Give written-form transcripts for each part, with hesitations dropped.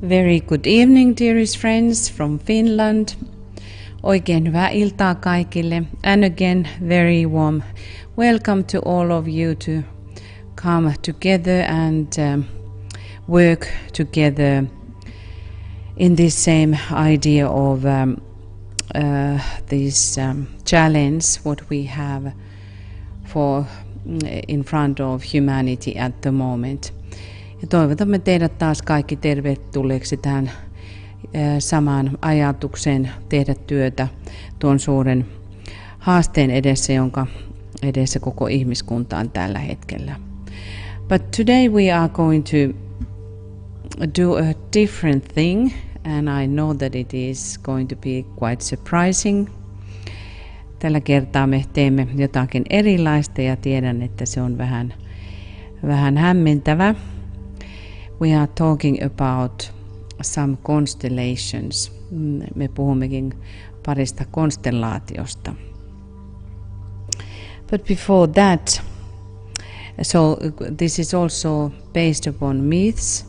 Very good evening, dearest friends from Finland. Oikein hyvää iltaa kaikille. And again, very warm welcome to all of you to come together and work together in this same idea of this challenge what we have for in front of humanity at the moment. Ja toivotamme teidät taas kaikki tervetulleeksi tähän samaan ajatukseen tehdä työtä tuon suuren haasteen edessä, jonka edessä koko ihmiskunta on tällä hetkellä. But today we are going to do a different thing, and I know that it is going to be quite surprising. Tällä kertaa me teemme jotakin erilaista ja tiedän, että se on vähän hämmentävä. We are talking about some constellations. Me puhummekin parista konstellaatiosta. But before that, so this is also based upon myths.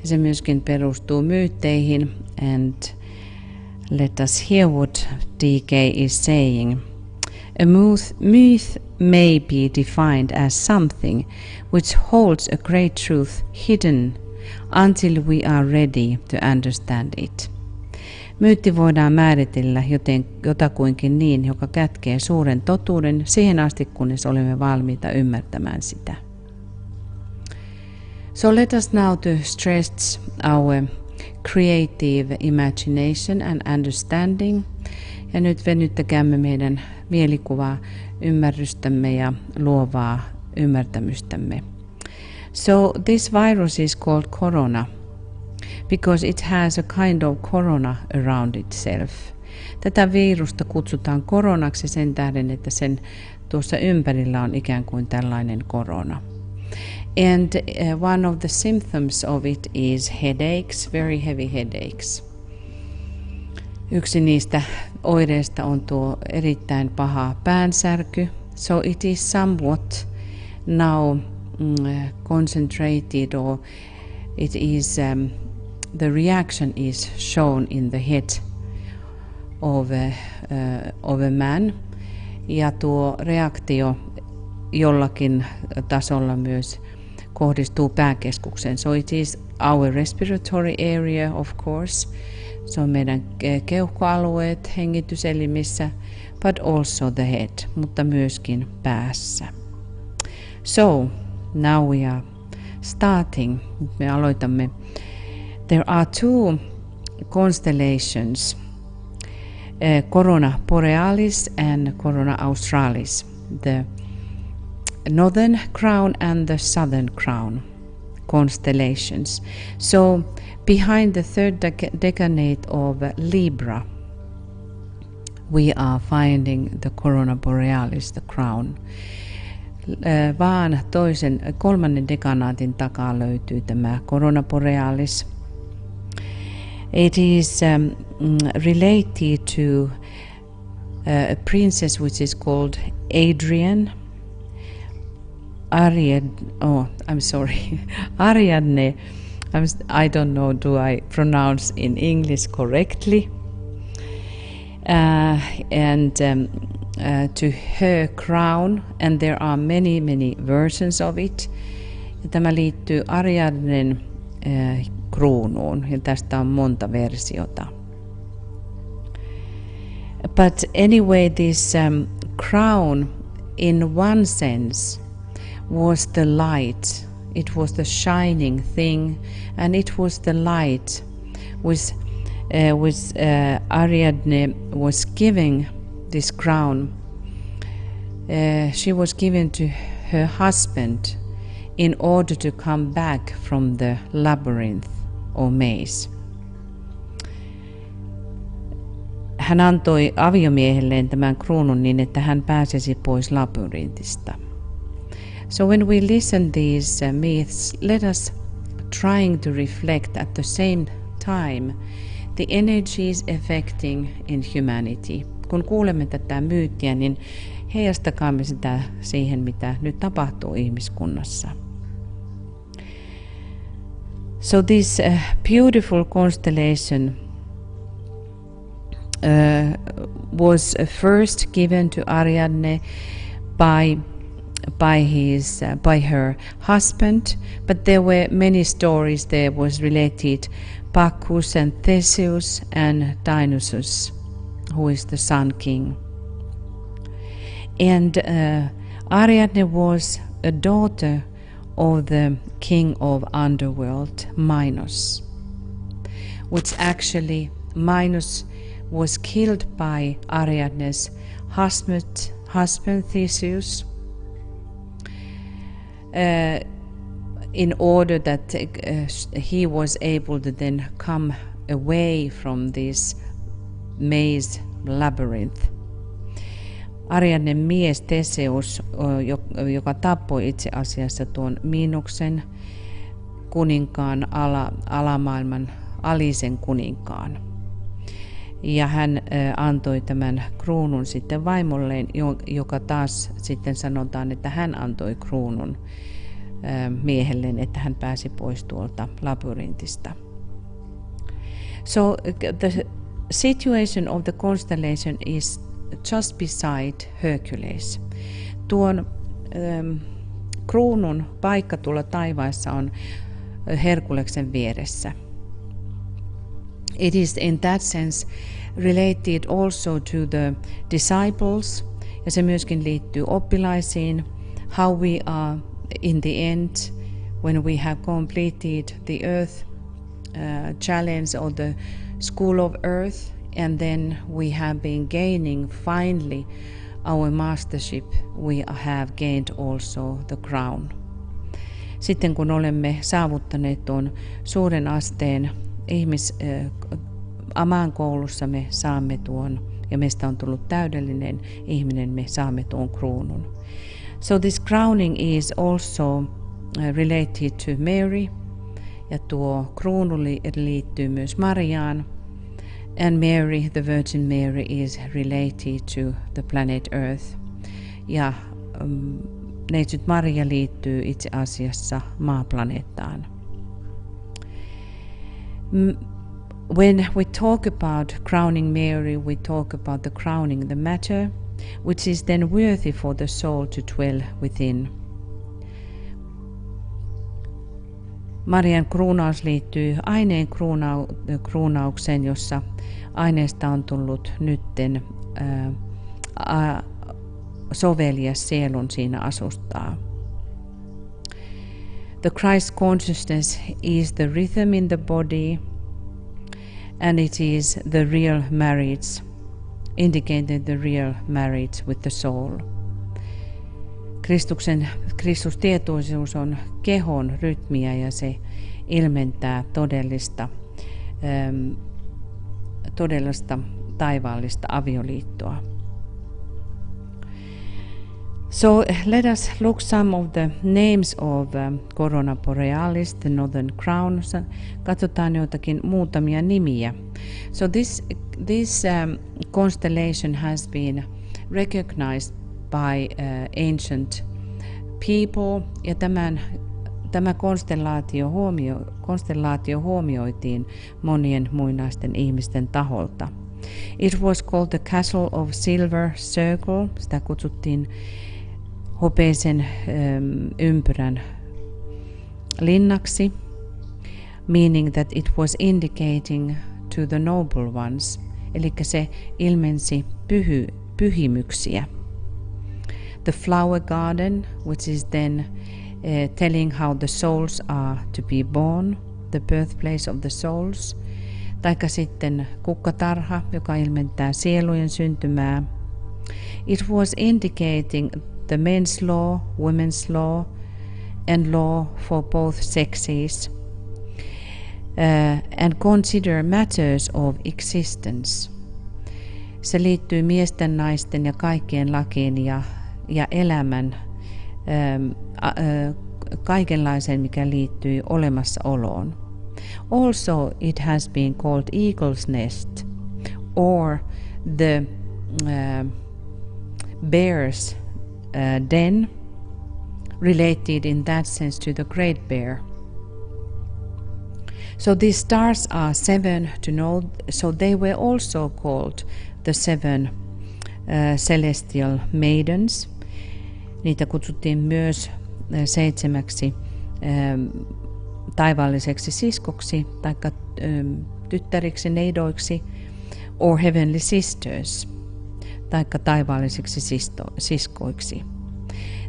Ja se myöskin perustuu myytteihin. And let us hear what DK is saying. A myth may be defined as something which holds a great truth hidden until we are ready to understand it. Myytti voidaan määritellä jotakuinkin niin, joka kätkee suuren totuuden siihen asti, kunnes olemme valmiita ymmärtämään sitä. So let us now to stress our creative imagination and understanding. Ja nyt venyttäkäämme meidän mielikuvaa, ymmärrystämme ja luovaa ymmärtämystämme. So this virus is called corona because it has a kind of corona around itself. Tätä virusta kutsutaan koronaksi sen tähden, että sen tuossa ympärillä on ikään kuin tällainen korona. And one of the symptoms of it is headaches, very heavy headaches. Yksi niistä oireista on tuo erittäin paha päänsärky. So it is somewhat now concentrated, or it is the reaction is shown in the head of a man. Ja tuo reaktio jollakin tasolla myös kohdistuu pääkeskukseen. So it is our respiratory area, of course. Se on meidän keuhkoalueet hengityselimissä, but also the head, mutta myöskin päässä. So, now we are starting. Me aloitamme. There are two constellations, Corona Borealis and Corona Australis, the Northern Crown and the Southern Crown constellations. So, behind the third decade of Libra, we are finding the Corona Borealis, the crown. Vaan kolmannen dekanaatin takaa löytyy tämä Corona Borealis. It is related to a princess which is called Ariadne. I don't know, do I pronounce in English correctly? To her crown, and there are many versions of it. Ja tämä liittyy Ariadnen kruunuun, ja tästä on monta versiota. But anyway, this crown in one sense was the light. It was the shining thing, and it was the light which Ariadne was giving this crown. She was given to her husband in order to come back from the labyrinth or maze. Hän antoi aviomiehelleen tämän kruunun niin, että hän pääsisi pois labyrintistä. So when we listen these myths, let us trying to reflect at the same time the energies affecting in humanity. Kun kuulemme tätä myyttiä, niin heijastakaamme sitä siihen, mitä nyt tapahtuu ihmiskunnassa. So this beautiful constellation was first given to Ariadne by her husband, but there were many stories. There was related Bacchus and Theseus and Dionysus, who is the sun king. And Ariadne was a daughter of the king of underworld, Minos, which actually Minos was killed by Ariadne's husband Theseus, in order that he was able to then come away from this maze labyrinth. Ariadnen mies Theseus, joka tappoi itse asiassa tuon Miinoksen kuninkaan, alamaailman alisen kuninkaan. Ja hän antoi tämän kruunun sitten vaimolleen, joka taas sitten sanotaan, että hän antoi kruunun miehelleen, että hän pääsi pois tuolta labyrintistä. So the situation of the constellation is just beside Hercules. Tuon kruunun paikka tuolla taivaassa on Herkuleksen vieressä. It is in that sense related also to the disciples, ja se myöskin liittyy oppilaisiin, how we are in the end, when we have completed the earth challenge or the school of earth, and then we have been gaining finally our mastership, we have gained also the crown. Sitten kun olemme saavuttaneet tuon suuren asteen maankoulussa, me saamme tuon, ja meistä on tullut täydellinen ihminen, me saamme tuon kruunun. So this crowning is also related to Mary, ja tuo kruunu liittyy myös Mariaan, and Mary, the Virgin Mary, is related to the planet Earth. Ja neitsyt Maria liittyy itse asiassa maaplaneettaan. When we talk about crowning Mary, we talk about the crowning the matter, which is then worthy for the soul to dwell within. Marian kruunaus liittyy aineen kruunaukseen, jossa aineesta on tullut nytten sovelias sielun siinä asustaa. The Christ consciousness is the rhythm in the body, and it is the real marriage, indicating the real marriage with the soul. Kristustietoisuus on kehon rytmiä, ja se ilmentää todellista taivaallista avioliittoa. So let us look some of the names of Corona Borealis, the Northern Crown. Katsotaan joitakin muutamia nimiä. So this constellation has been recognized by ancient people, ja tämä konstellaatio huomioitiin monien muinaisten ihmisten taholta. It was called the Castle of Silver Circle. Sitä kutsuttiin hopeisen ympyrän linnaksi, meaning that it was indicating to the noble ones, eli se ilmensi pyhimyksiä. The flower garden, which is then telling how the souls are to be born, the birthplace of the souls, taikka sitten kukkatarha, joka ilmentää sielujen syntymää. It was indicating the men's law, women's law, and law for both sexes, and consider matters of existence. Se liittyy miesten, naisten ja kaikkien lakiin ja elämän, kaikenlaiseen, mikä liittyy olemassaoloon. Also, it has been called eagle's nest, or the bear's den, related in that sense to the great bear. So these stars are 7 to know, so they were also called the 7 celestial maidens. Niitä kutsuttiin myös 7 taivaalliseksi siskoksi tai tyttäriksi, neidoiksi, or heavenly sisters, tai taivaallisiksi siskoiksi.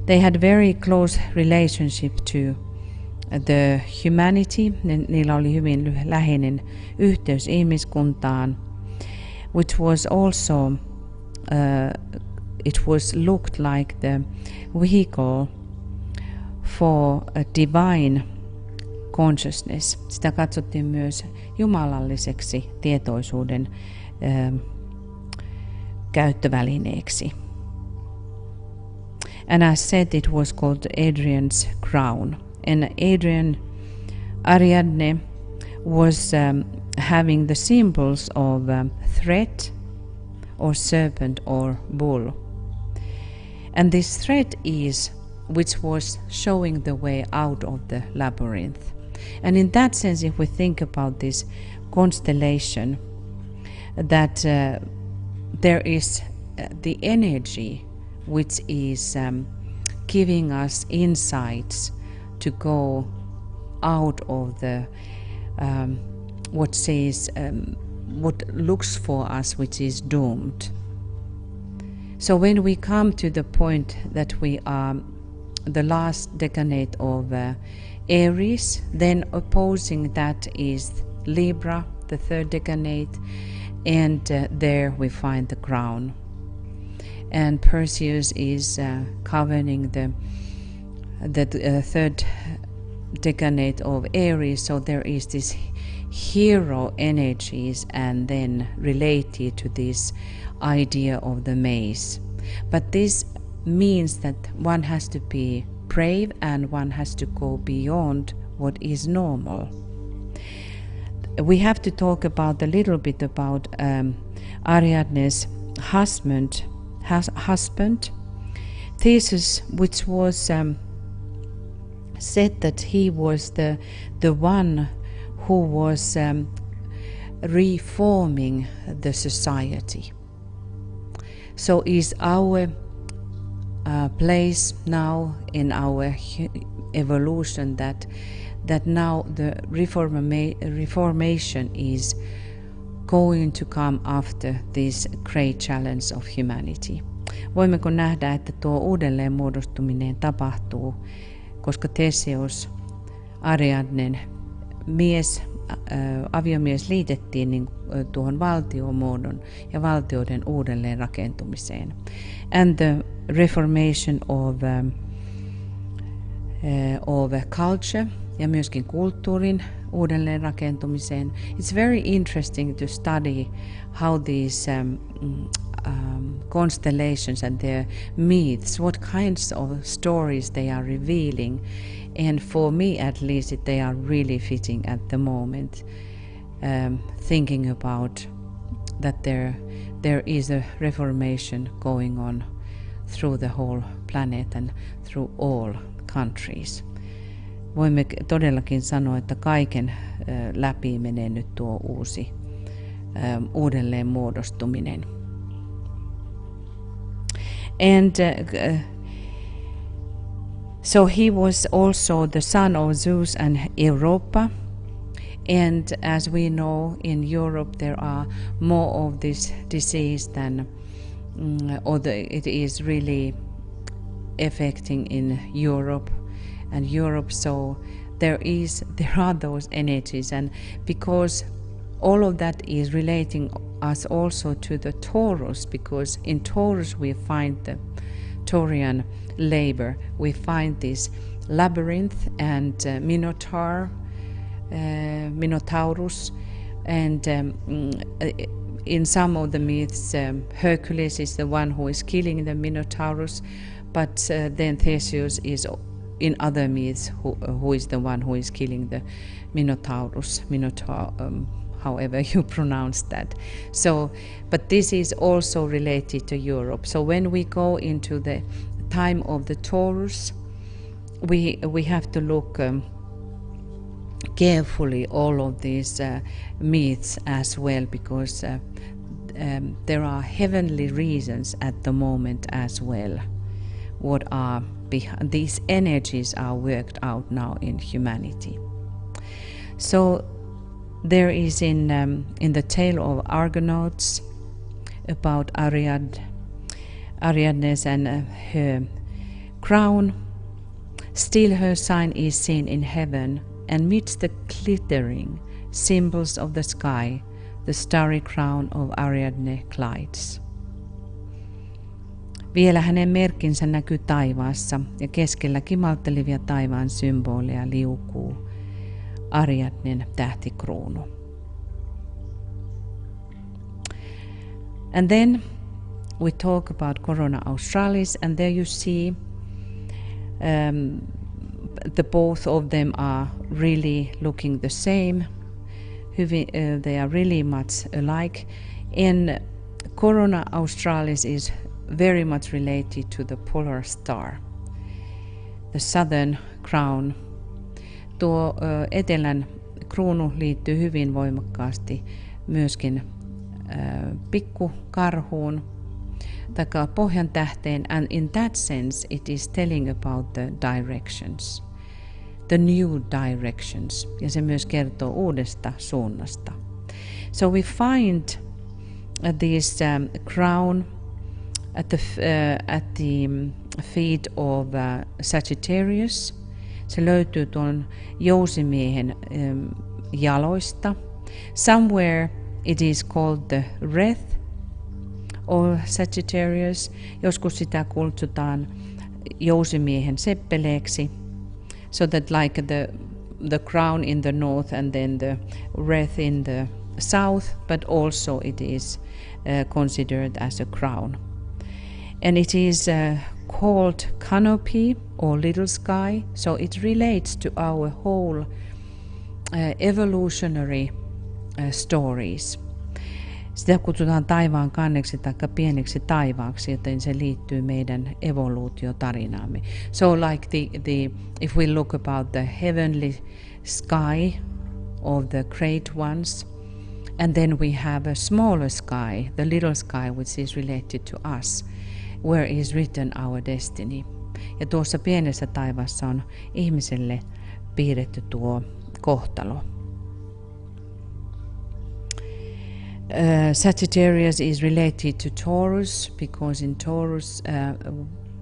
They had very close relationship to the humanity. Niillä oli hyvin läheinen yhteys ihmiskuntaan, which was also it was looked like the vehicle for a divine consciousness. Sitä katsottiin myös jumalalliseksi tietoisuuden käyttövälineeksi. And as said, it was called Adrian's crown. And Ariadne was having the symbols of thread or serpent or bull. And this thread is which was showing the way out of the labyrinth. And in that sense, if we think about this constellation, that there is the energy which is giving us insights to go out of the what looks for us which is doomed. So when we come to the point that we are the last decade of Aries, then opposing that is Libra, the 3rd decade, and there we find the crown. And Perseus is governing the 3rd decade of Aries, so there is this hero energies and then related to this idea of the maze. But this means that one has to be brave and one has to go beyond what is normal. We have to talk about a little bit about Ariadne's husband, Theseus, which was said that he was the one who was reforming the society. So is our place now in our evolution that now the reformation is going to come after this great challenge of humanity. Voimmeko nähdä, että tuo uudelleen muodostuminen tapahtuu, koska Theseus, Ariadnen aviomies liitettiin niin, tuohon valtiomuodon ja valtioiden uudelleen rakentumiseen. And the reformation of culture ja myöskin kulttuurin uudelleen rakentumiseen. It's very interesting to study how these constellations and their myths, what kinds of stories they are revealing. And for me at least, they are really fitting at the moment, thinking about that there is a reformation going on through the whole planet and through all countries. Voimme todellakin sanoa, että kaiken läpi menee nyt tuo uusi uudelleen muodostuminen. And so he was also the son of Zeus and Europa. And as we know, in Europe there are more of this disease than, it is really affecting in Europe. And Europe, so there are those energies, and because all of that is relating us also to the Taurus, because in Taurus we find the Taurian labor, we find this labyrinth and Minotaurus, and in some of the myths Hercules is the one who is killing the Minotaurus, but then Theseus is in other myths who is the one who is killing the Minotaurus, however you pronounce that. So, but this is also related to Europe. So when we go into the time of the Taurus, we have to look carefully all of these myths as well, because there are heavenly reasons at the moment as well. What are these energies are worked out now in humanity. So there is in the tale of Argonauts about Ariadne and her crown. Still her sign is seen in heaven, and midst the glittering symbols of the sky, the starry crown of Ariadne glides. Vielä hänen merkkinsä näkyy taivaassa, ja keskellä kimaltelevia taivaan symboleja liukuu Ariadnen tähtikruunu. And then we talk about Corona Australis, and there you see the both of them are really looking the same. They are really much alike. And Corona Australis is very much related to the polar star, the southern crown. Tuo etelän kruunu liittyy hyvin voimakkaasti myöskin pikkukarhuun tai pohjan tähteen, and in that sense it is telling about the directions, the new directions, ja se myös kertoo uudesta suunnasta. So we find this crown at the feet of Sagittarius. Se löytyy tuon jousimiehen jaloista. Somewhere it is called the wreath of Sagittarius. Joskus sitä kutsutaan jousimiehen seppeleeksi. So that like the crown in the north and then the wreath in the south, but also it is considered as a crown. And it is called canopy or little sky, so it relates to our whole evolutionary stories. Sitä kutsutaan taivaan kanneksi tai pieneksi taivaaksi, joten se liittyy meidän evoluutiotarinaamme. So like if we look about the heavenly sky of the great ones, and then we have a smaller sky, the little sky, which is related to us, where is written our destiny. Ja tuossa pienessä taivaassa on ihmiselle piirretty tuo kohtalo. Sagittarius is related to Taurus, because in Taurus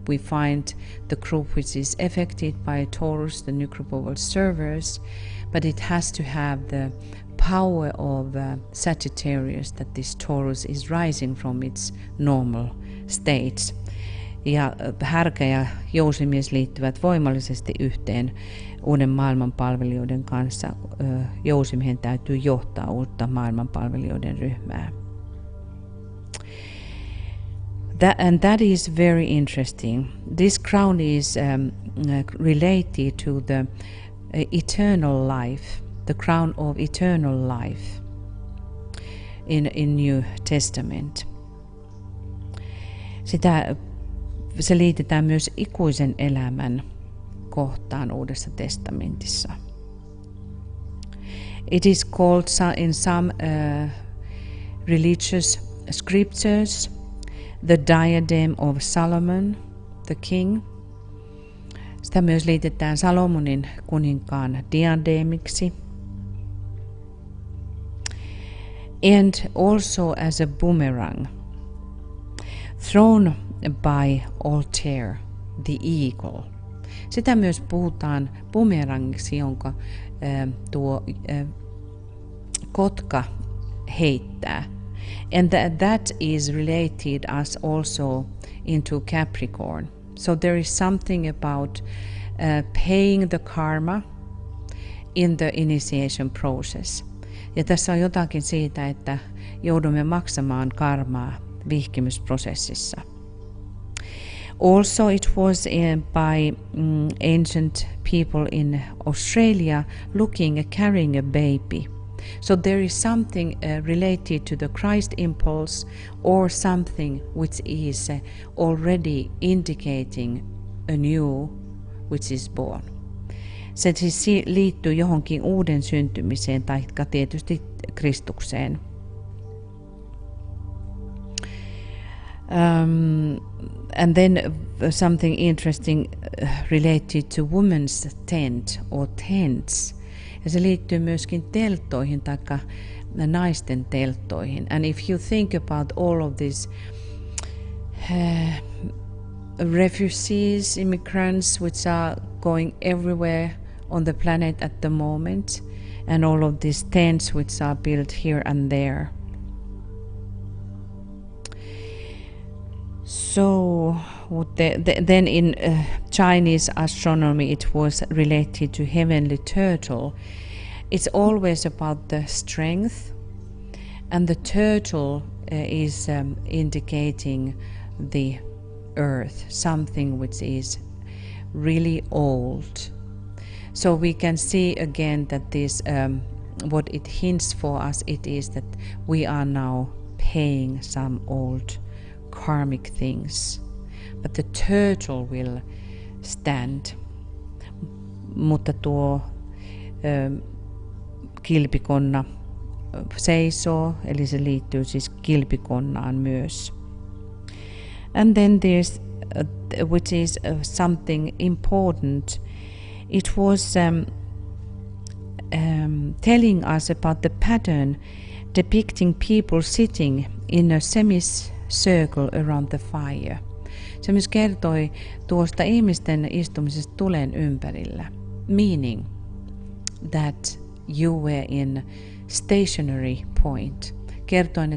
we find the group which is affected by Taurus, the new group of observers, but it has to have the power of Sagittarius, that this Taurus is rising from its normal states. Ja härkä ja jousimies liittyvät voimallisesti yhteen uuden maailmanpalvelijoiden kanssa. Jousimiehen täytyy johtaa uutta maailmanpalvelijoiden ryhmää. That is very interesting. This crown is related to the eternal life, the crown of eternal life in New Testament. Se liitetään myös ikuisen elämän kohtaan Uudessa testamentissa. It is called in some religious scriptures the diadem of Solomon, the king. Sitä myös liitetään Salomonin kuninkaan diademiksi. And also as a boomerang thrown by Altair, the eagle. Sitä myös puhutaan bumerangiksi, jonka tuo kotka heittää. And that is related us also into Capricorn. So there is something about paying the karma in the initiation process. Ja tässä on jotakin siitä, että joudumme maksamaan karmaa vihkimysprosessissa. Also it was by ancient people in Australia looking at carrying a baby. So there is something related to the Christ impulse, or something which is already indicating a new which is born. Se siis liittyy johonkin uuden syntymiseen tai tietysti Kristukseen. And then something interesting related to women's tent or tents. Ja se liittyy myöskin telttoihin tai naisten telttoihin. And if you think about all of these refugees, immigrants, which are going everywhere on the planet at the moment, and all of these tents which are built here and there. So then in Chinese astronomy it was related to heavenly turtle. It's always about the strength, and the turtle is indicating the earth, something which is really old. So we can see again that this what it hints for us, it is that we are now paying some old karmic things, but the turtle will stand. Mutta tuo kilpikonna seisoo, eli se liittyy siis kilpikonnaan myös. And then there's which is something important. It was telling us about the pattern depicting people sitting in a semicircle around the fire. Se myös kertoi tuosta ihmisten istumisesta tulen ympärillä, meaning that you were in stationary point. Kertoin,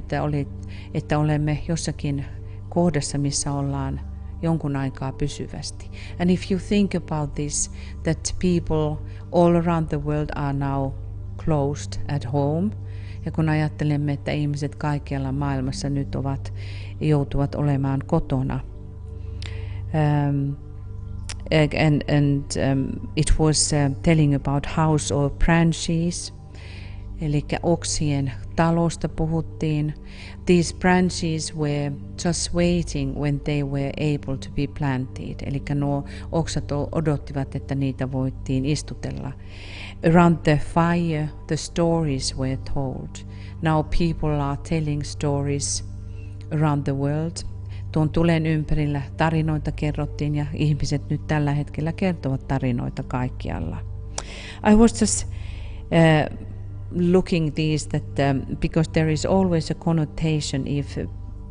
että olemme jossakin kohdassa, missä ollaan jonkun aikaa pysyvästi. And if you think about this, that people all around the world are now closed at home, ja kun ajattelemme, että ihmiset kaikkialla maailmassa nyt joutuvat olemaan kotona, it was telling about house of branches, eli oksien talosta puhuttiin. These branches were just waiting when they were able to be planted, eli nuo oksat odottivat, että niitä voitiin istutella. Around the fire, the stories were told. Now people are telling stories around the world. Tuon tulen ympärillä tarinoita kerrottiin, ja ihmiset nyt tällä hetkellä kertovat tarinoita kaikkialla. I was just looking these that because there is always a connotation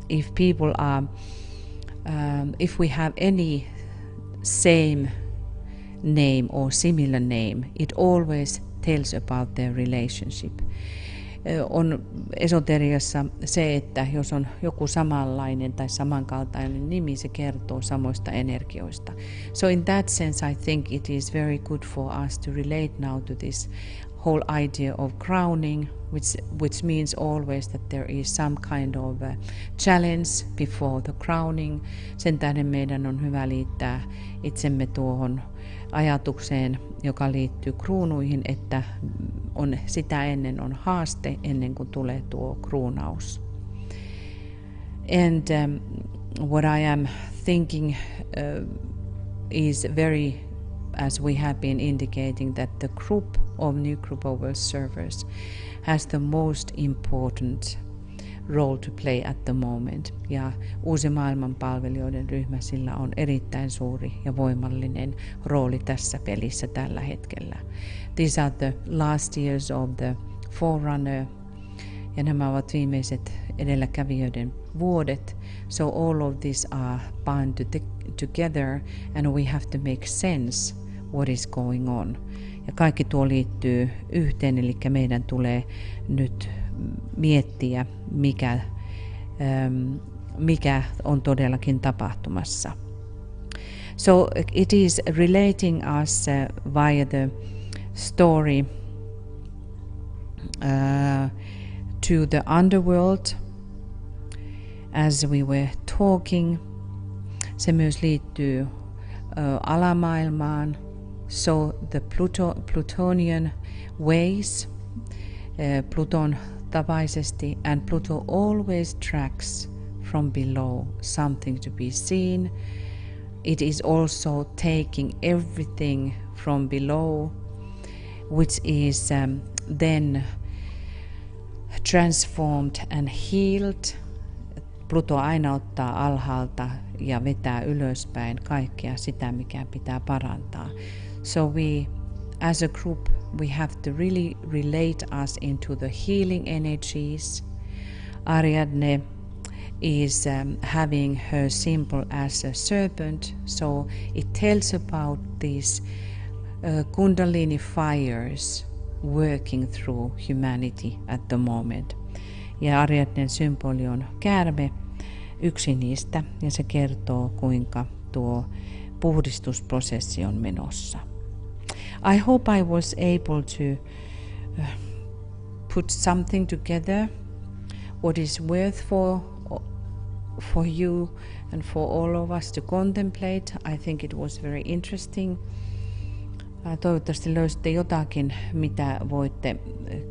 if people are if we have any same name or similar name, it always tells about their relationship. On esoteriassa se, että jos on joku samanlainen tai samankaltainen nimi, se kertoo samoista energioista. So in that sense I think it is very good for us to relate now to this whole idea of crowning, which means always that there is some kind of a challenge before the crowning. Sen tähden meidän on hyvä liittää itsemme tuohon ajatukseen, joka liittyy kruunuihin, että sitä ennen on haaste ennen kuin tulee tuo kruunaus. And what I am thinking is very, as we have been indicating, that the group of New Group of World Servers has the most important role to play at the moment. Ja uusi maailmanpalvelijoiden ryhmä, sillä on erittäin suuri ja voimallinen rooli tässä pelissä tällä hetkellä. These are the last years of the Forerunner, ja nämä ovat viimeiset edelläkävijöiden vuodet. So all of these are bound together, and we have to make sense what is going on. Ja kaikki tuo liittyy yhteen, eli meidän tulee nyt miettiä, mikä on todellakin tapahtumassa. So it is relating us via the story to the underworld, as we were talking. Se myös liittyy alamaailmaan. So the Plutonian ways, Pluton tapaisesti, and Pluto always tracks from below something to be seen. It is also taking everything from below which is then transformed and healed. Pluto aina ottaa alhaalta ja vetää ylöspäin kaikkea sitä, mikä pitää parantaa. So we, as a group, we have to really relate us into the healing energies. Ariadne is having her symbol as a serpent, so it tells about these Kundalini fires working through humanity at the moment. Ja Ariadnen symboli on käärme, yksi niistä, ja se kertoo, kuinka tuo puhdistusprosessi on menossa. I hope I was able to put something together what is worth for you and for all of us to contemplate. I think it was very interesting. Toivottavasti löysitte jotakin, mitä voitte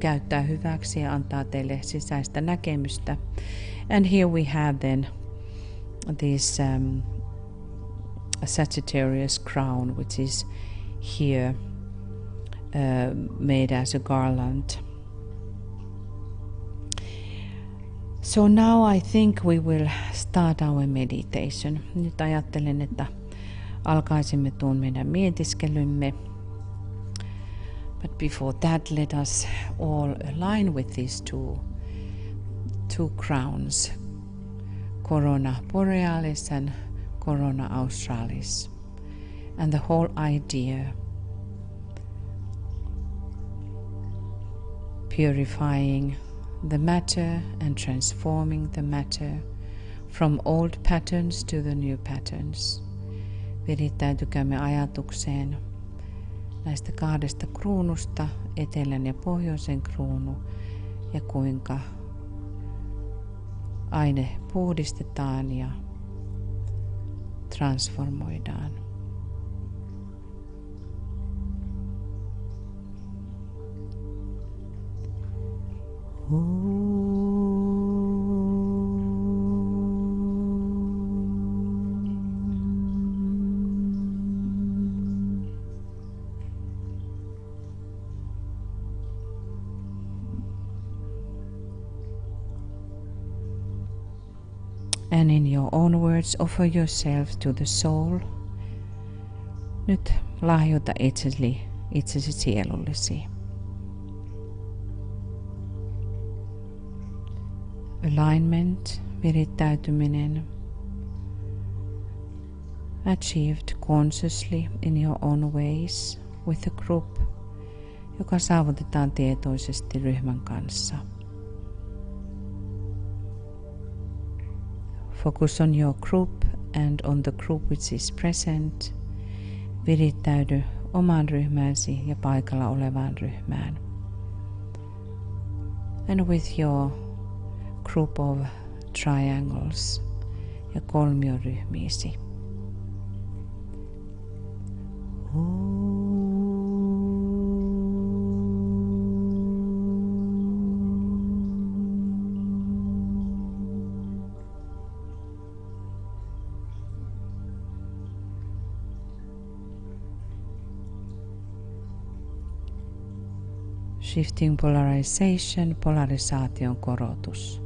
käyttää hyväksi ja antaa teille sisäistä näkemystä. And here we have then this Sagittarius crown, which is here made as a garland. So now I think we will start our meditation. Nyt ajattelen, että alkaisimme tuon meidän mietiskelymme. But before that, let us all align with these two crowns, Corona Borealis and Corona Australis, and the whole idea, purifying the matter and transforming the matter from old patterns to the new patterns. Virittäytykäämme ajatukseen näistä kahdesta kruunusta, etelän ja pohjoisen kruunu, ja kuinka aine puhdistetaan ja transformoidaan. And in your own words, offer yourself to the soul. Nyt lahjoita itsesi sielullesi. Alignment, virittäytyminen, achieved consciously in your own ways with a group, joka saavutetaan tietoisesti ryhmän kanssa. Focus on your group and on the group which is present. Virittäydy omaan ryhmääsi ja paikalla olevaan ryhmään. And with your group of triangles ja kolmioryhmiisi. Shifting polarization, polarisaation korotus.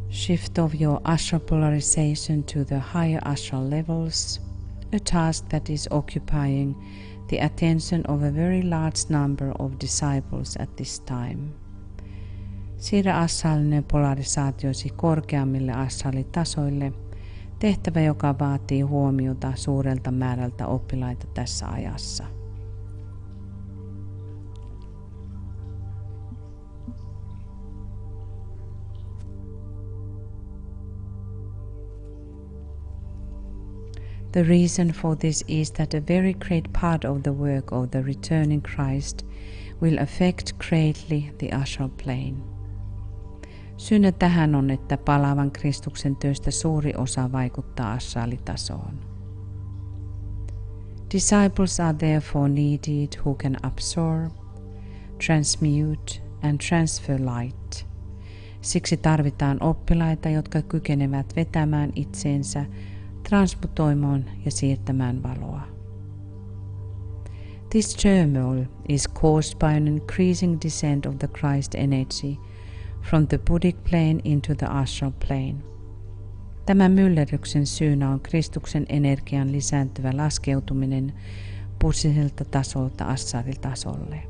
Shift of your astral polarization to the higher astral levels, a task that is occupying the attention of a very large number of disciples at this time. Siirrä astraalinen polarisaatiosi korkeammille astraalitasoille, tehtävä joka vaatii huomiota suurelta määrältä oppilaita tässä ajassa. The reason for this is that a very great part of the work of the returning Christ will affect greatly the astral plane. Syynä tähän on, että palaavan Kristuksen työstä suuri osa vaikuttaa astraalitasoon. Disciples are therefore needed who can absorb, transmute and transfer light. Siksi tarvitaan oppilaita, jotka kykenevät vetämään itseensä, transmutoimaan ja siirtämään valoa. This turmoil is caused by an increasing descent of the Christ energy from the Buddhic plane into the astral plane. Tämän myllerryksen syynä on Kristuksen energian lisääntyvä laskeutuminen buddhiselta tasolta astral-tasolle.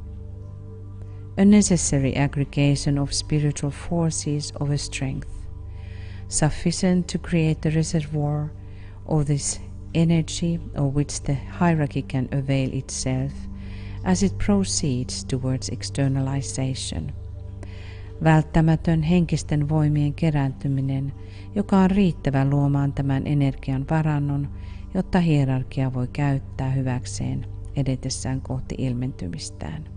A necessary aggregation of spiritual forces of a strength, sufficient to create a reservoir of this energy of which the hierarchy can avail itself as it proceeds towards externalization. Välttämätön henkisten voimien kerääntyminen, joka on riittävä luomaan tämän energian varannon, jotta hierarkia voi käyttää hyväkseen edetessään kohti ilmentymistään.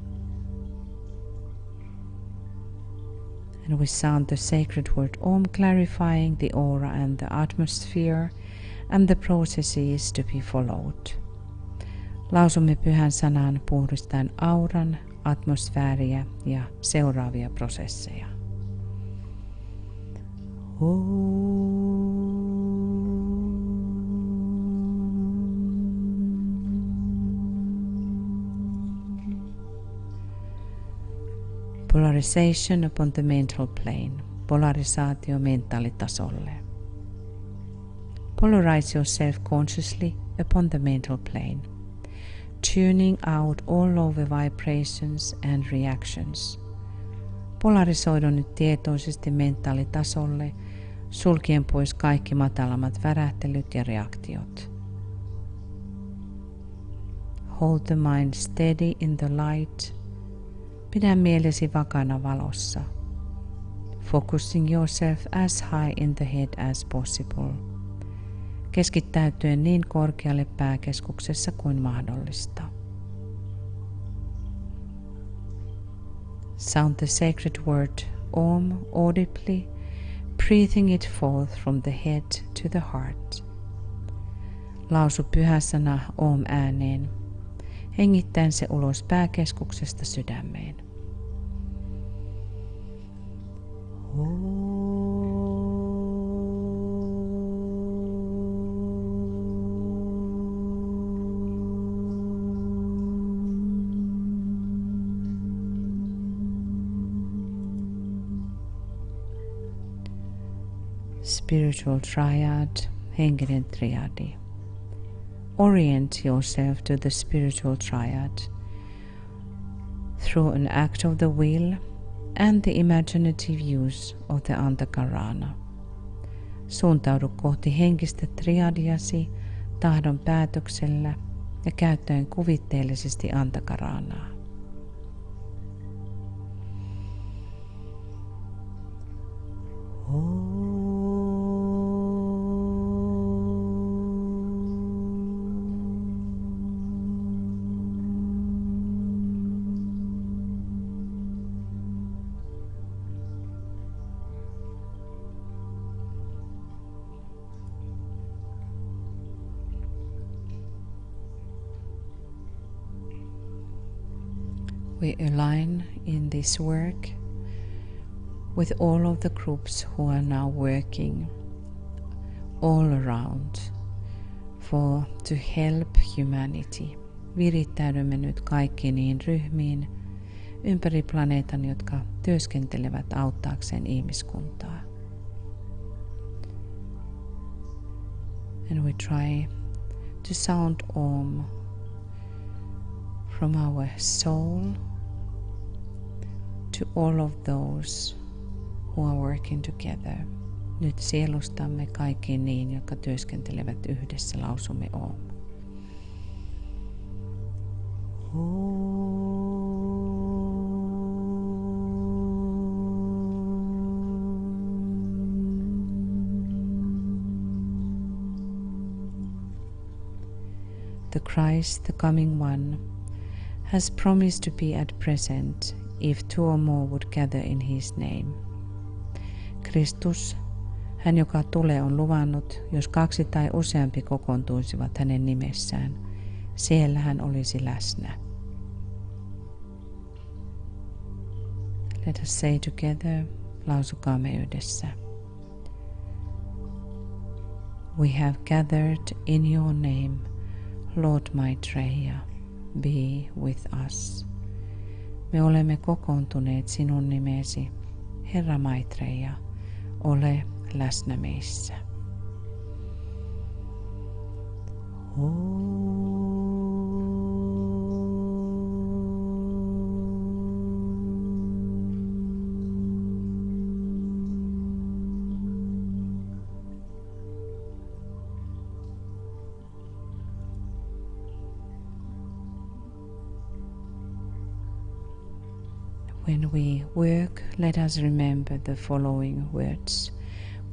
And we sound the sacred word Om, clarifying the aura and the atmosphere and the processes to be followed. Lausumme pyhän sanan puhdistaen auran, atmosfääriä ja seuraavia prosesseja. Polarization upon the mental plane. Polarisaatio mentaalitasolle. Polarize yourself consciously upon the mental plane, tuning out all lower vibrations and reactions. Polarisoidu nyt tietoisesti mentaalitasolle, sulkien pois kaikki matalammat värähtelyt ja reaktiot. Hold the mind steady in the light. Pidä mielesi vakana valossa. Focusing yourself as high in the head as possible. Keskittäytyen niin korkealle pääkeskuksessa kuin mahdollista. Sound the sacred word Om audibly, breathing it forth from the head to the heart. Lausu pyhä sana Om ääneen, hengittäen se ulos pääkeskuksesta sydämeen. Spiritual triad, henkinen triadi. Orient yourself to the spiritual triad through an act of the will and the imaginative use of the antakarana. Suuntaudu kohti henkistä triadiasi tahdon päätöksellä ja käyttäen kuvitteellisesti antakaranaa. We align in this work with all of the groups who are now working all around to help humanity. Virittäydymme nyt kaikkiin niihin ryhmiin ympäri planeetan, jotka työskentelevät auttaakseen ihmiskuntaa. And we try to sound Om from our soul to all of those who are working together. Nyt sielustamme kaikkiin niin, jotka työskentelevät yhdessä, lausumme Om. The Christ, the coming one, has promised to be at present if two or more would gather in his name. Kristus, hän joka tulee, on luvannut, jos 2 tai useampi kokoontuisivat hänen nimessään, siellä hän olisi läsnä. Let us say together, lausukaamme yhdessä. We have gathered in your name, Lord Maitreya, be with us. Me olemme kokoontuneet sinun nimesi, Herra Maitreya, ole läsnä meissä. When we work, let us remember the following words.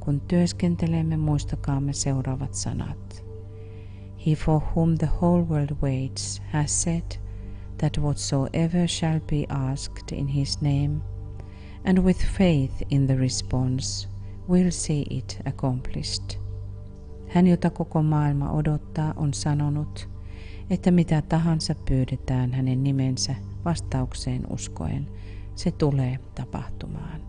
Kun työskentelemme, muistakaamme seuraavat sanat. He for whom the whole world waits has said that whatsoever shall be asked in his name, and with faith in the response, will see it accomplished. Hän, jota koko maailma odottaa, on sanonut, että mitä tahansa pyydetään hänen nimensä vastaukseen uskoen, se tulee tapahtumaan.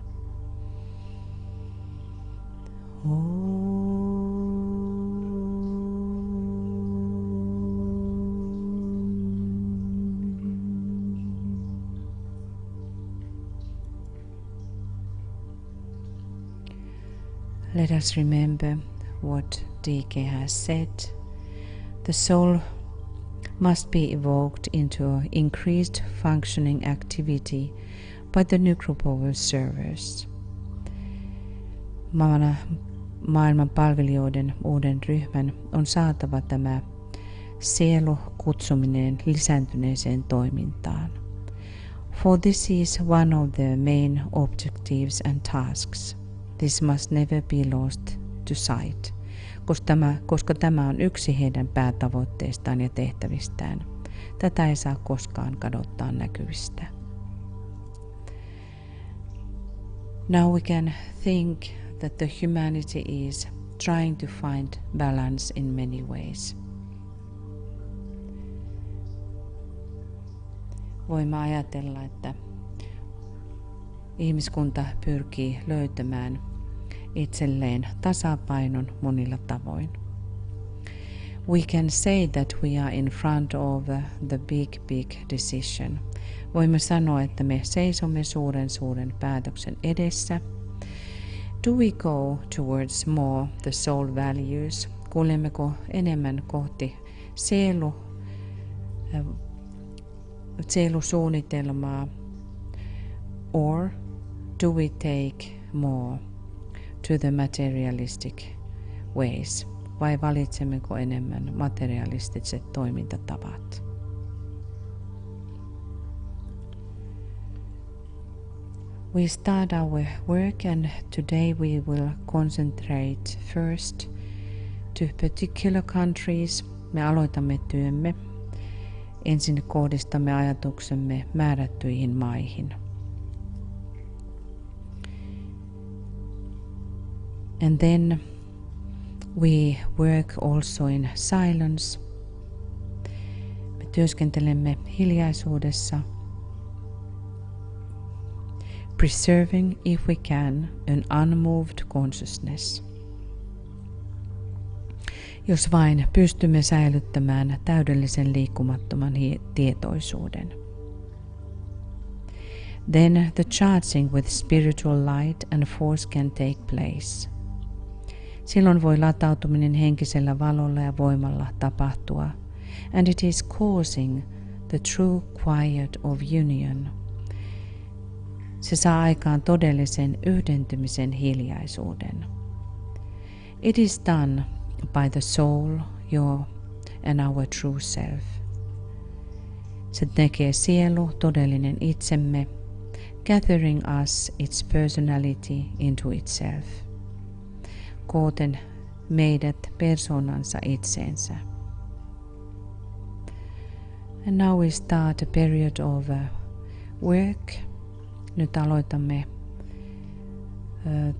Let us remember what DK has said. The soul must be evoked into increased functioning activity by the new group of observers. Maailman palvelijoiden uuden ryhmän on saatava tämä sielu kutsuminen lisääntyneeseen toimintaan. For this is one of the main objectives and tasks. This must never be lost to sight, koska tämä on yksi heidän päätavoitteistaan ja tehtävistään. Tätä ei saa koskaan kadottaa näkyvistä. Now we can think that the humanity is trying to find balance in many ways. Voimme ajatella, että ihmiskunta pyrkii löytämään itselleen tasapainon monilla tavoin. We can say that we are in front of the big decision. Voimme sanoa, että me seisomme suuren päätöksen edessä. Do we go towards more the soul values? Kuljemmeko enemmän kohti sielusuunnitelmaa? Or do we take more to the materialistic ways? Vai valitsemmeko enemmän materialistiset toimintatavat? We start our work, and today we will concentrate first to particular countries. Me aloitamme työmme. Ensin kohdistamme ajatuksemme määrättyihin maihin. And then we work also in silence. Me työskentelemme hiljaisuudessa, preserving, if we can, an unmoved consciousness. Jos vain pystymme säilyttämään täydellisen liikkumattoman tietoisuuden. Then the charging with spiritual light and force can take place. Silloin voi latautuminen henkisellä valolla ja voimalla tapahtua, and it is causing the true quiet of union. Se saa aikaan todellisen yhdentymisen hiljaisuuden. It is done by the soul, your and our true self. Se tekee sielu, todellinen itsemme, gathering us its personality into itself. Kooten meidät persoonansa itseensä. And now we start a period of work. Nyt aloitamme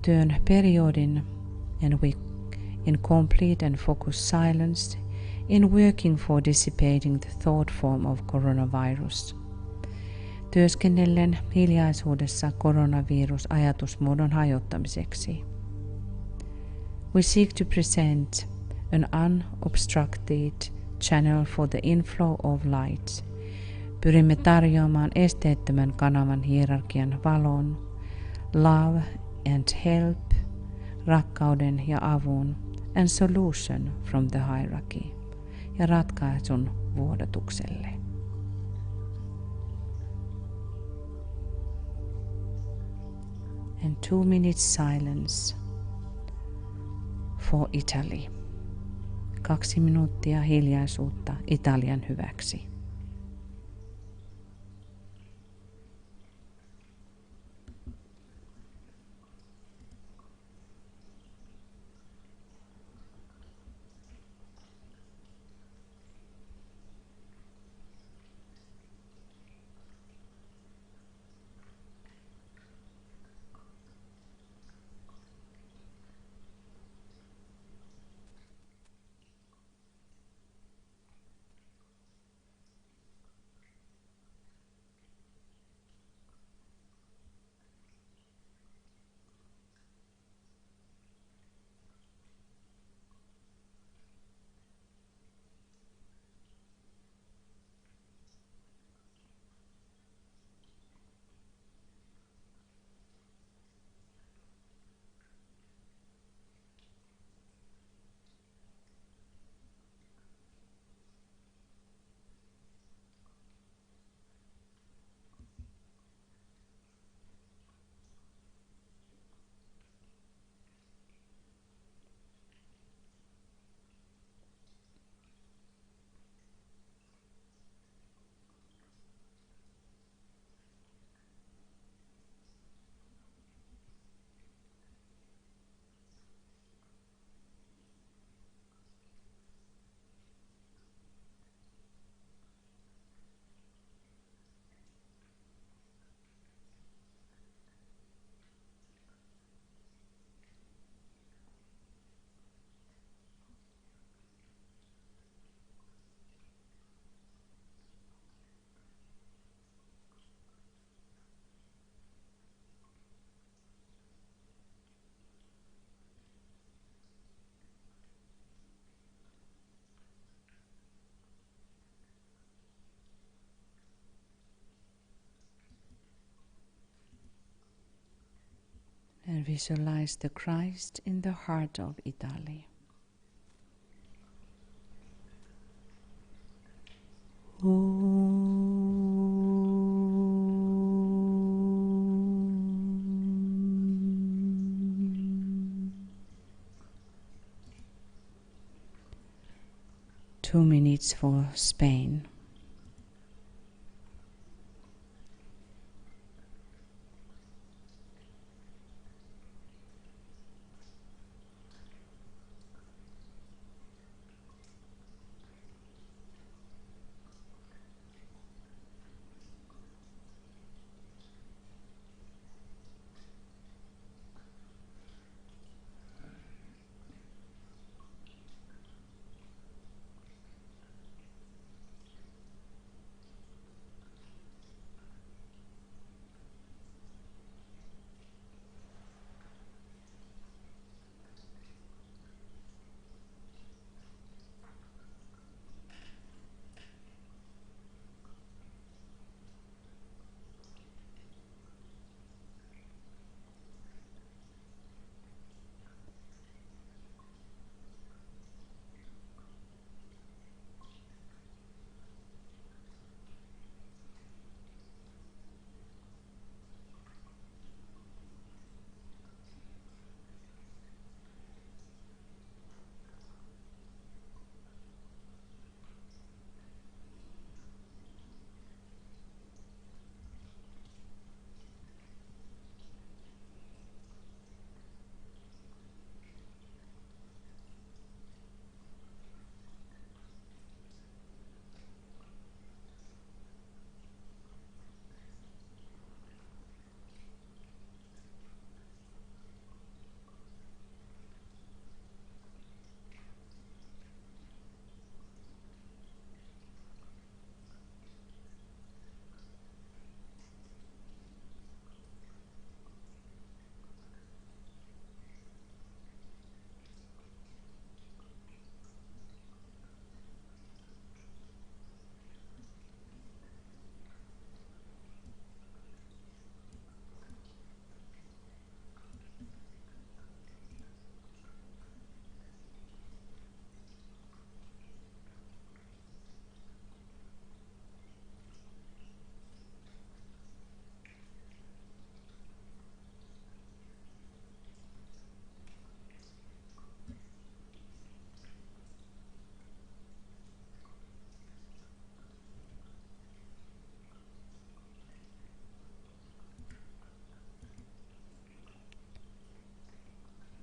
työn periodin, and we in complete and focused silence in working for dissipating the thought form of coronavirus. työskennellen hiljaisuudessa koronavirus-ajatusmuodon hajottamiseksi. We seek to present an unobstructed channel for the inflow of light. Pyrimme tarjoamaan esteettömän kanavan hierarkian valon, love and help, rakkauden ja avun, and solution from the hierarchy, ja ratkaisun vuodatukselle. And 2 minutes silence for Italy. 2 minuuttia hiljaisuutta Italian hyväksi. And visualize the Christ in the heart of Italy. Two minutes for Spain.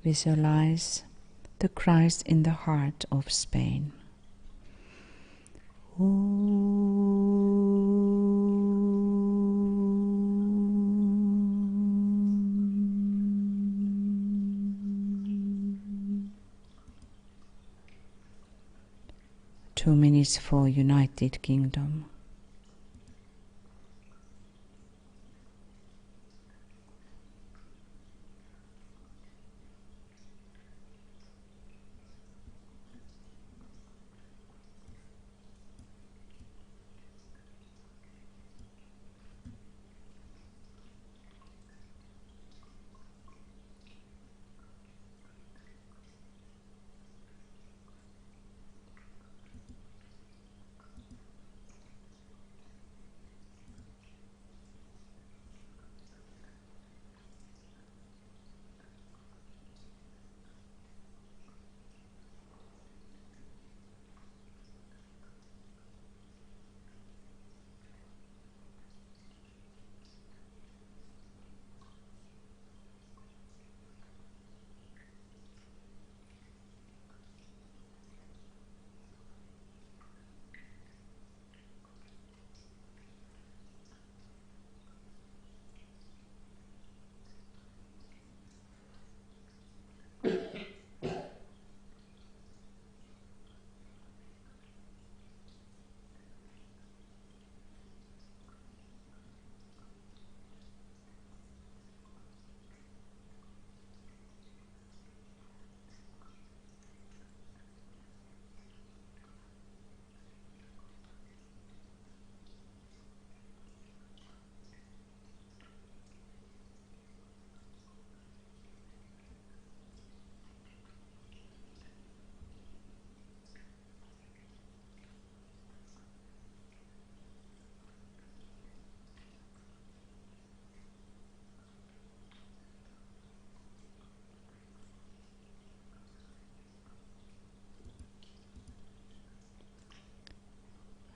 Visualize the Christ in the heart of Spain. Two minutes for United Kingdom.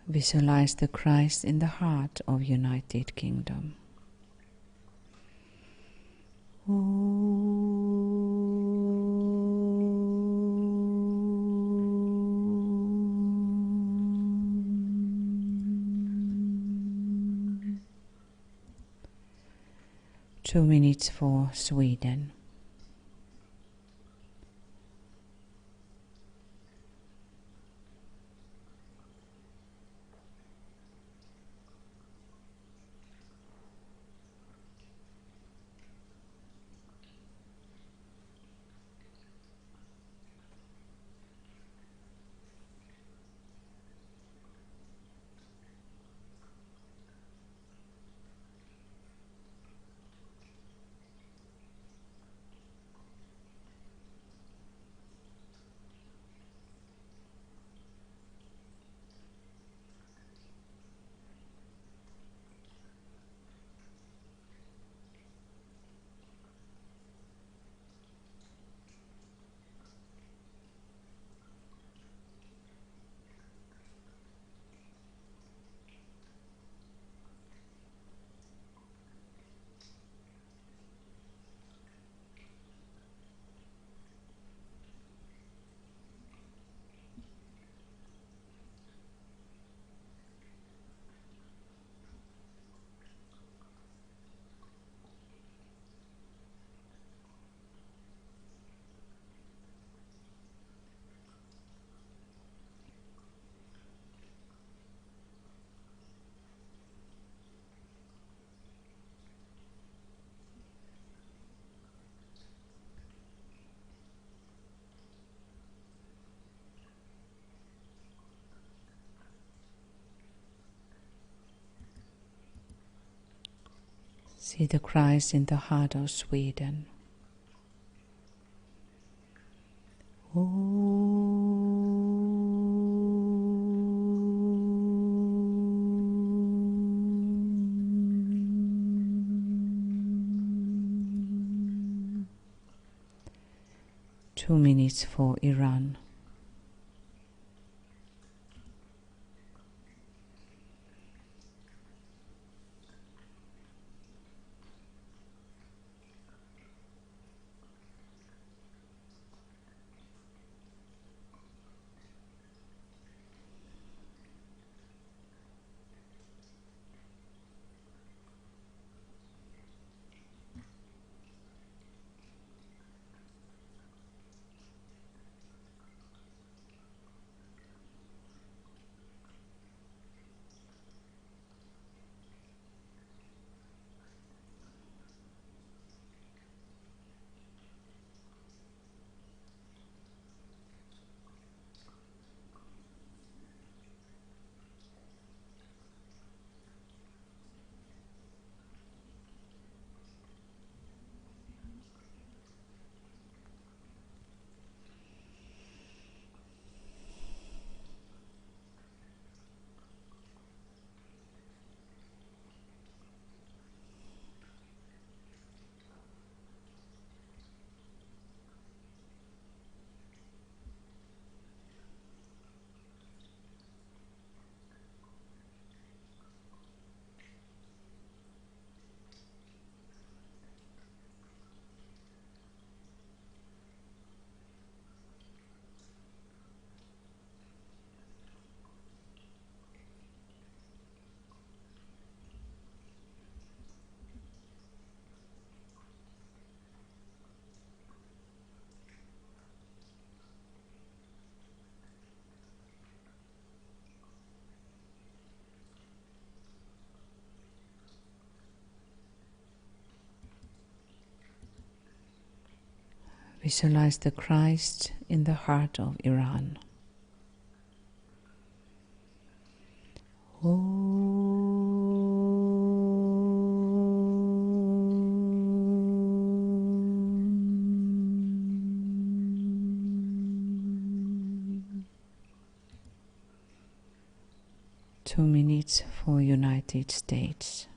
Visualize the Christ in the heart of United Kingdom. Two minutes for Sweden. See the Christ in the heart of Sweden. Two minutes for Iran. Visualize the Christ in the heart of Iran. Two minutes for United States.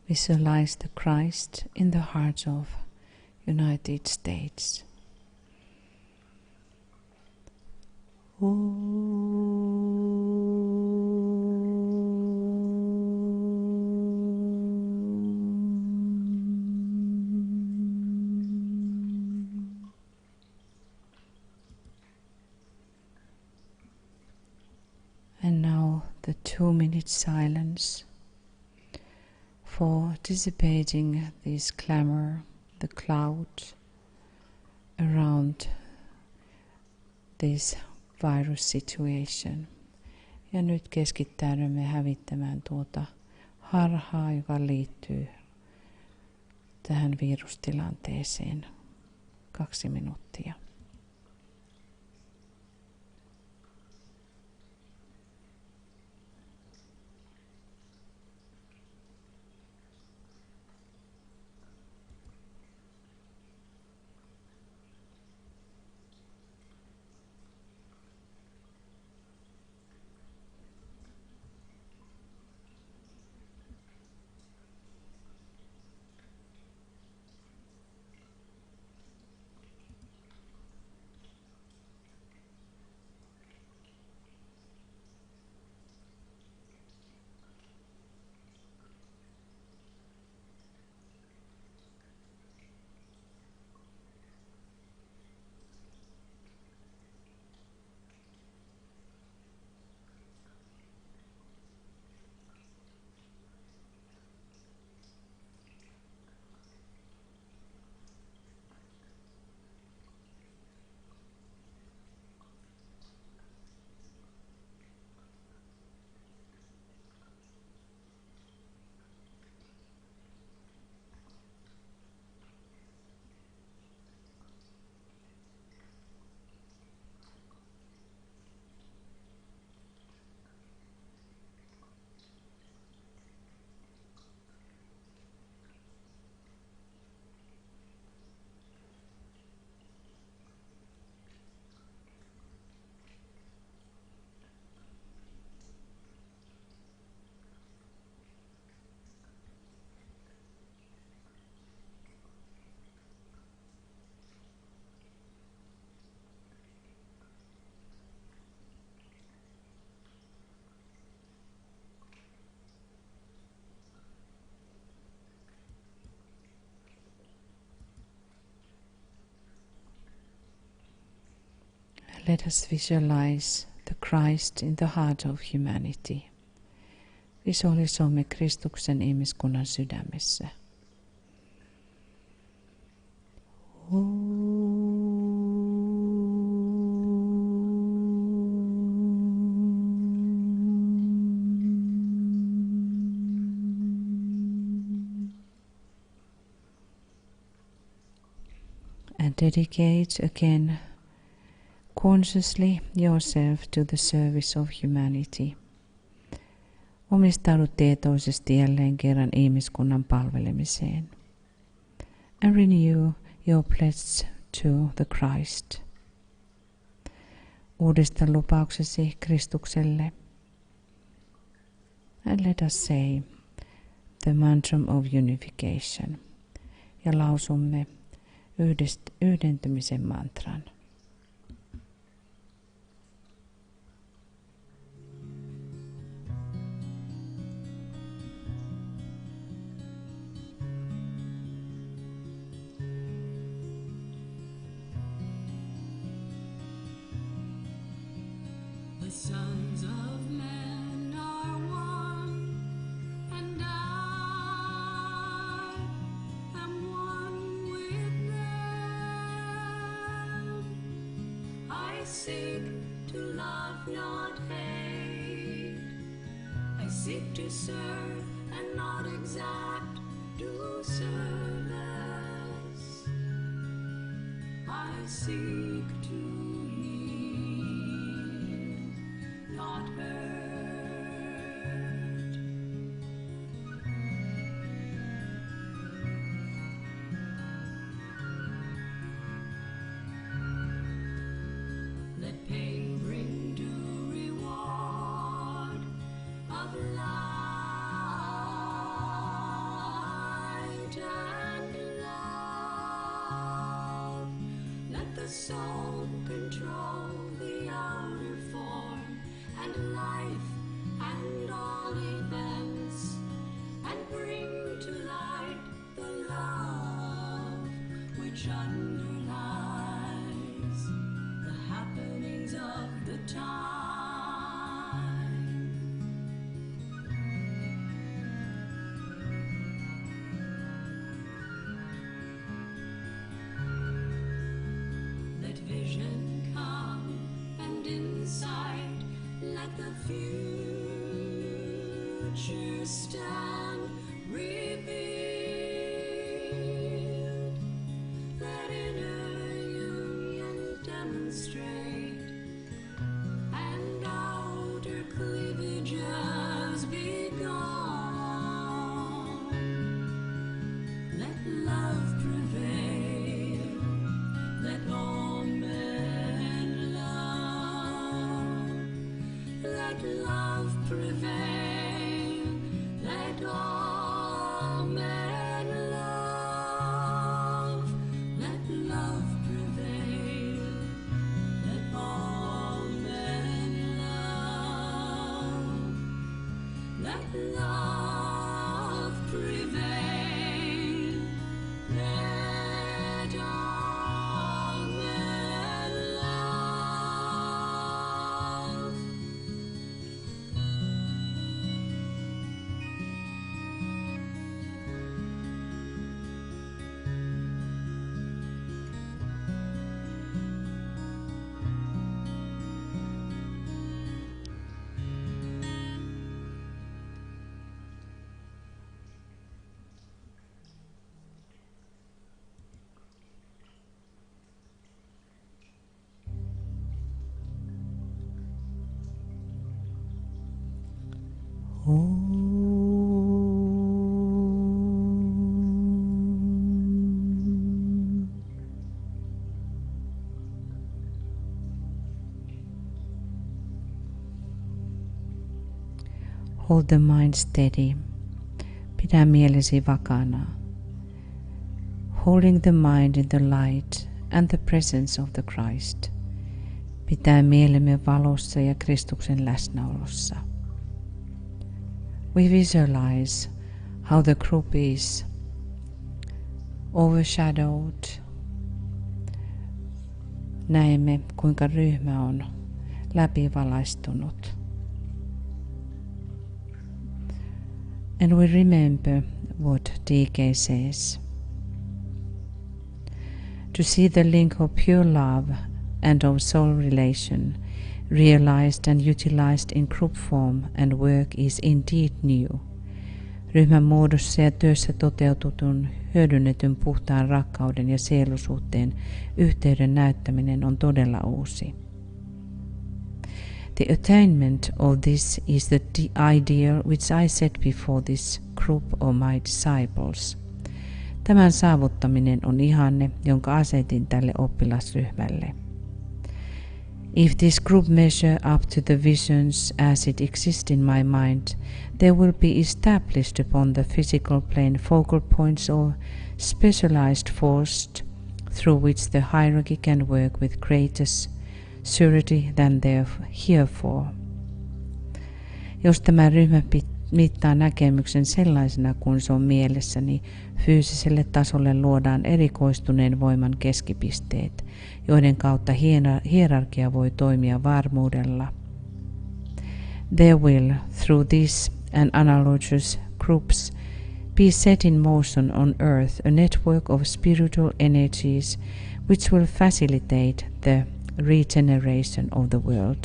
Visualize the Christ in the heart of United States. And now the 2-minute silence for dissipating this clamor, the cloud around this virus situation. Ja nyt keskittäydymme hävittämään tuota harhaa, joka liittyy tähän virustilanteeseen. 2 minuuttia. let us visualize the Christ in the heart of humanity. Visualisoimme Kristuksen ihmiskunnan sydämessä. And dedicate again consciously yourself to the service of humanity. Omistaudu tietoisesti jälleen kerran ihmiskunnan palvelemiseen. And renew your pledge to the Christ. Uudista lupauksesi Kristukselle. And let us say the mantra of unification. Ja lausumme yhdentymisen mantran. The sons of men are one, and I am one with them. I seek to love, not hate. I seek to serve and not exact due service. I seek to not hurt. Let pain bring due reward of light and love. Let the soul control the outer form and life and all events, and bring to light the love which underlies the happenings of the time. Let vision come and insight, let the future stand revealed. Let inner union demonstrate, and outer cleavages be gone. Let love prevail, let all men love. Let love prevail, let all men love. Let love prevail, let all men love. Let love prevail, let all men love. Hold the mind steady. Pidä mielesi vakana. Holding the mind in the light and the presence of the Christ. Pitää mielemme valossa ja Kristuksen läsnäolossa. We visualize how the group is overshadowed näemme, kuinka ryhmä on läpivalaistunut. And we remember what DK says. To see the link of pure love and of soul relation realized and utilized in group form and work is indeed new. Ryhmän muodossa ja työssä toteututun hyödynnetyn puhtaan rakkauden ja sielusuhteen yhteyden näyttäminen on todella uusi. The attainment of this is the ideal which I set before this group of my disciples. Tämän saavuttaminen on ihanne, jonka asetin tälle oppilasryhmälle. If this group measure up to the visions as it exists in my mind, there will be established upon the physical plane focal points of specialized force through which the hierarchy can work with greater surety than heretofore. Jos tämä ryhmä mittaa näkemyksen sellaisena kuin se on mielessäni, fyysiselle tasolle luodaan erikoistuneen voiman keskipisteet, joiden kautta hierarkia voi toimia varmuudella. There will, through these and analogous groups, be set in motion on earth a network of spiritual energies which will facilitate the regeneration of the world.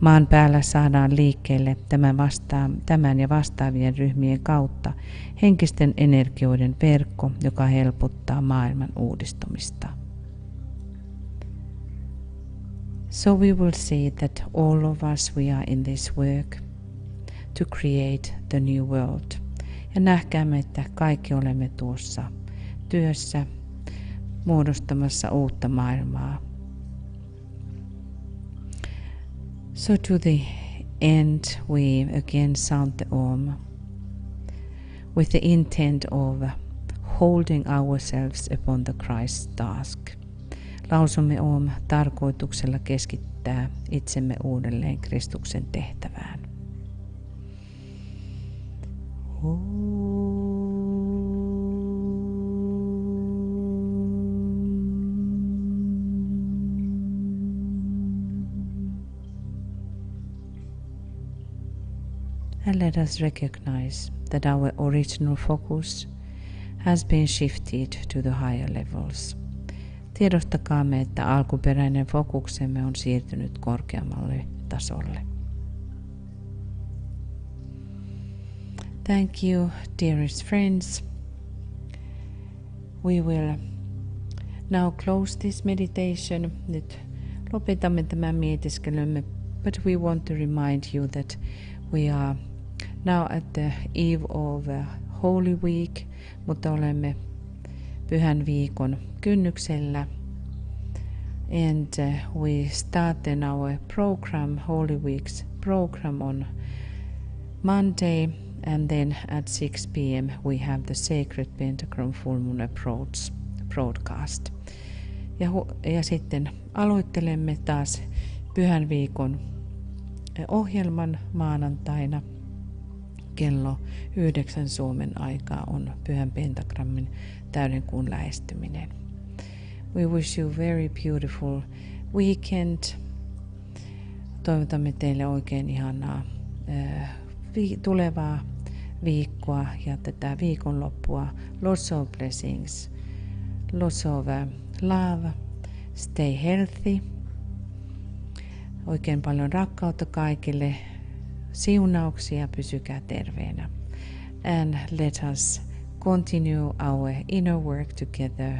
Maan päällä saadaan liikkeelle tämän ja vastaavien ryhmien kautta henkisten energioiden verkko, joka helpottaa maailman uudistumista. So we will see that all of us we are in this work to create the new world. Ja nähkäämme, että kaikki olemme tuossa työssä muodostamassa uutta maailmaa. So to the end we again sound the Om with the intent of holding ourselves upon the Christ's task. Lausumme Om tarkoituksella keskittää itsemme uudelleen Kristuksen tehtävään. And let us recognize that our original focus has been shifted to the higher levels. Tiedostakaamme, että alkuperäinen fokuksemme on siirtynyt korkeammalle tasolle. Thank you, dearest friends. We will now close this meditation. Nyt lopetamme tämän mietiskelymme, but we want to remind you that we are now at the eve of Holy Week, mutta olemme Pyhän viikon kynnyksellä. And we start then our program, Holy Week's program on Monday, and then at 6 p.m. we have the Sacred Pentagram Full Moon Approach broadcast. Ja sitten aloittelemme taas Pyhän viikon ohjelman maanantaina. Kello 9 Suomen aikaa on Pyhän Pentagrammin täydenkuun lähestyminen. We wish you very beautiful weekend. Toivotamme teille oikein ihanaa tulevaa viikkoa ja tätä viikonloppua. Lots of blessings, lots of love, stay healthy. Oikein paljon rakkautta kaikille. Siunauksia, pysykää terveenä. And let us continue our inner work together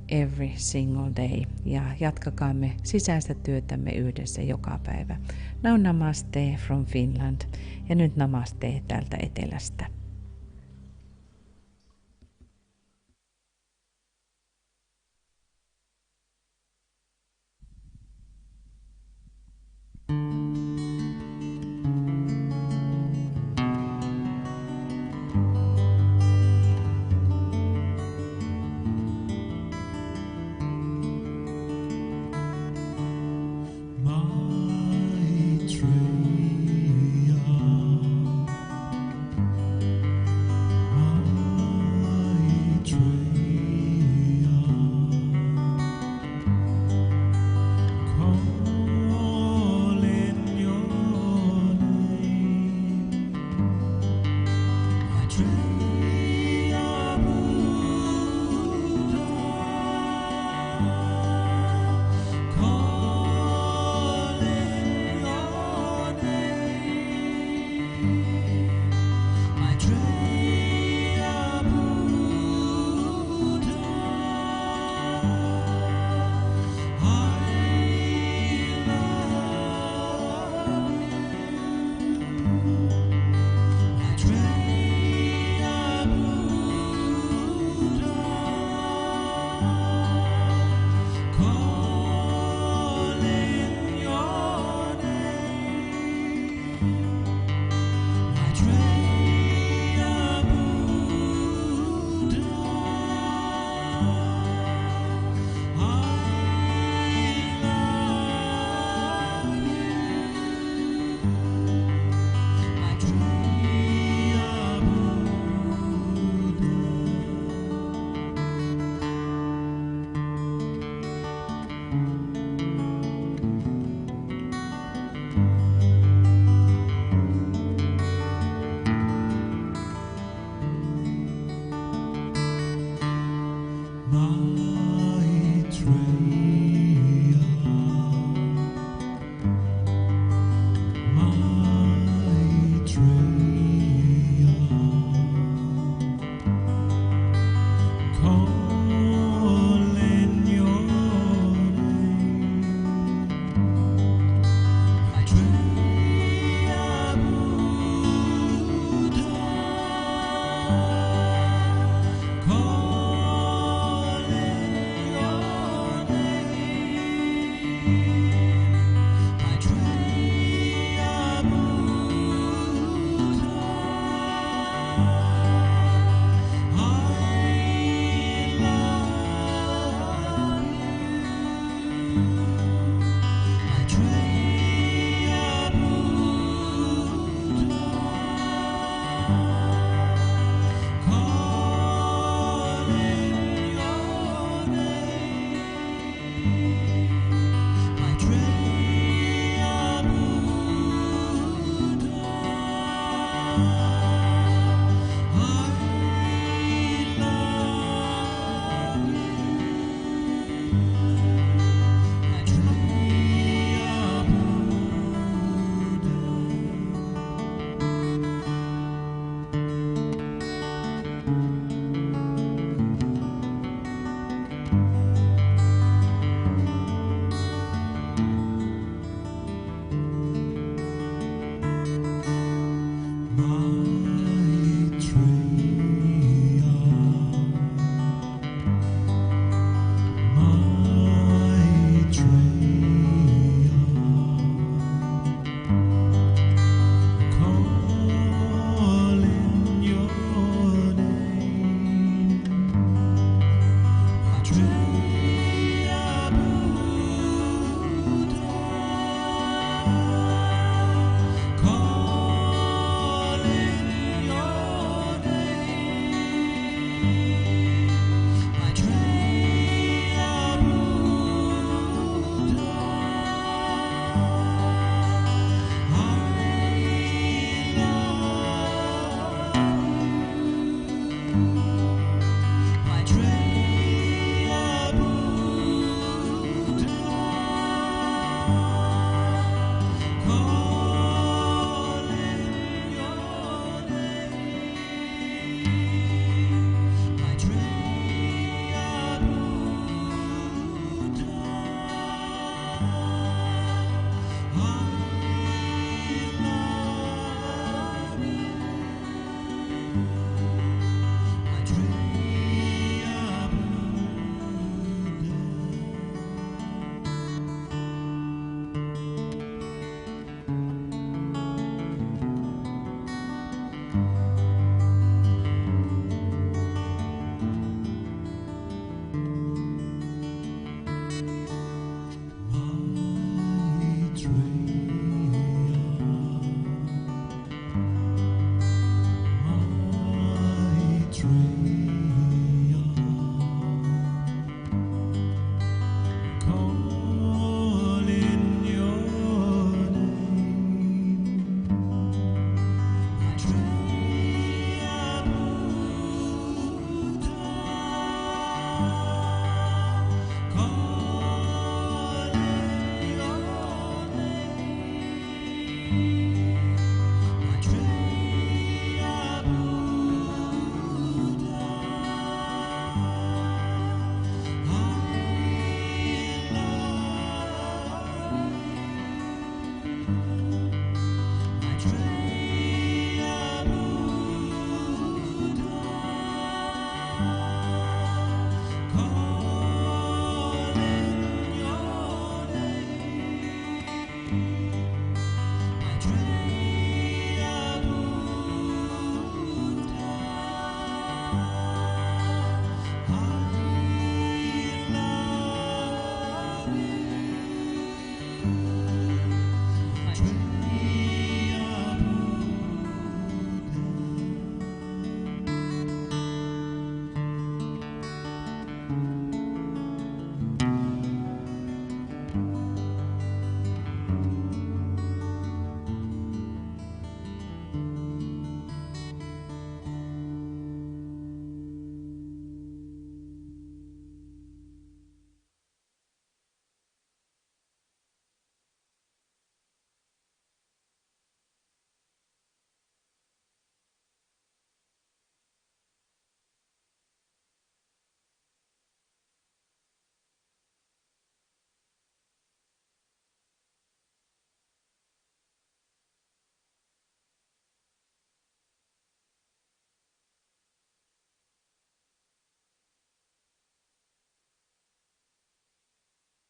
every single day. Ja jatkakaamme sisäistä työtämme yhdessä joka päivä. Now namaste from Finland. Ja nyt namaste täältä etelästä. love.